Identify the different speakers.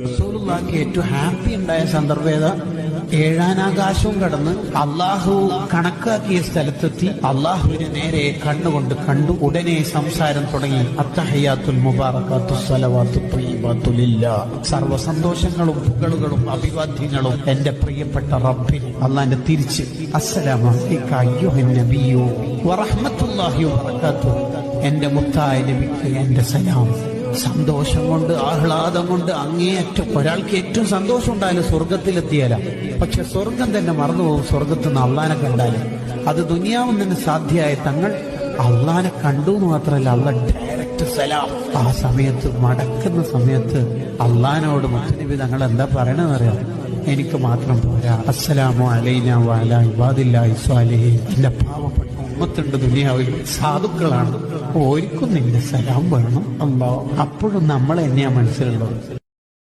Speaker 1: റസൂലുള്ളാഹിക്ക് ഏറ്റവും ഹാപ്പി ഉണ്ടായ സന്ദർഭം ഏതാ? ഏഴാനാകാശവും കടന്ന് അള്ളാഹു കണക്കാക്കിയ സ്ഥലത്തെത്തി അള്ളാഹുവിനെ നേരെ കണ്ണുകൊണ്ട് കണ്ടു. ഉടനെ സംസാരം തുടങ്ങി. അത്തഹയ്യാത്തുൽ മുബാറകാത്തു സ്വലവാത്തു ത്വയ്യിബാത്തു ലില്ലാഹ്. സർവ്വ സന്തോഷങ്ങളും പുകളുകളും അഭിവാദ്യങ്ങളും എന്റെ പ്രിയപ്പെട്ട റബ്ബിന്. അള്ളാന്റെ തിരിച്ച് അസ്സലാമു അലൈക അയ്യുഹൻ നബിയ്യു വറഹ്മത്തുള്ളാഹി വബറകാതുഹു. എന്റെ മുത്തായ നബിക്ക് എന്റെ സലാം. സന്തോഷം കൊണ്ട്, ആഹ്ലാദം കൊണ്ട് അങ്ങേയറ്റം. ഒരാൾക്ക് ഏറ്റവും സന്തോഷം ഉണ്ടായാലും സ്വർഗത്തിലെത്തിയാല. പക്ഷെ സ്വർഗം തന്നെ മറന്നുപോകും സ്വർഗത്തിൽ നിന്ന് അള്ളാനെ കണ്ടാല്. അത് ദുനിയാവും തന്നെ സാധ്യമായ തങ്ങൾ അള്ളാനെ കണ്ടു എന്ന് മാത്രമല്ല, അള്ള ഡയറക്റ്റ് സലാം. ആ സമയത്ത് മടക്കുന്ന സമയത്ത് അള്ളാനോട് മുത്തനബി തങ്ങൾ എന്താ പറയണെന്നറിയാം? എനിക്ക് മാത്രം പോരാ, അസ്സലാമു അലൈനാ വഅലാ ഇബാദില്ലാഹി സ്വാലിഹീൻ. എന്റെ പാവപ്പെട്ട ഉമ്മത്തുണ്ട് ദുനിയാവിൽ, സാധുക്കളാണ്, ഓർക്കും നിന്റെ സലാം വേണം അല്ലാഹ്. അപ്പോഴും നമ്മളെ തന്നെയാ മനസ്സിലുള്ളത്.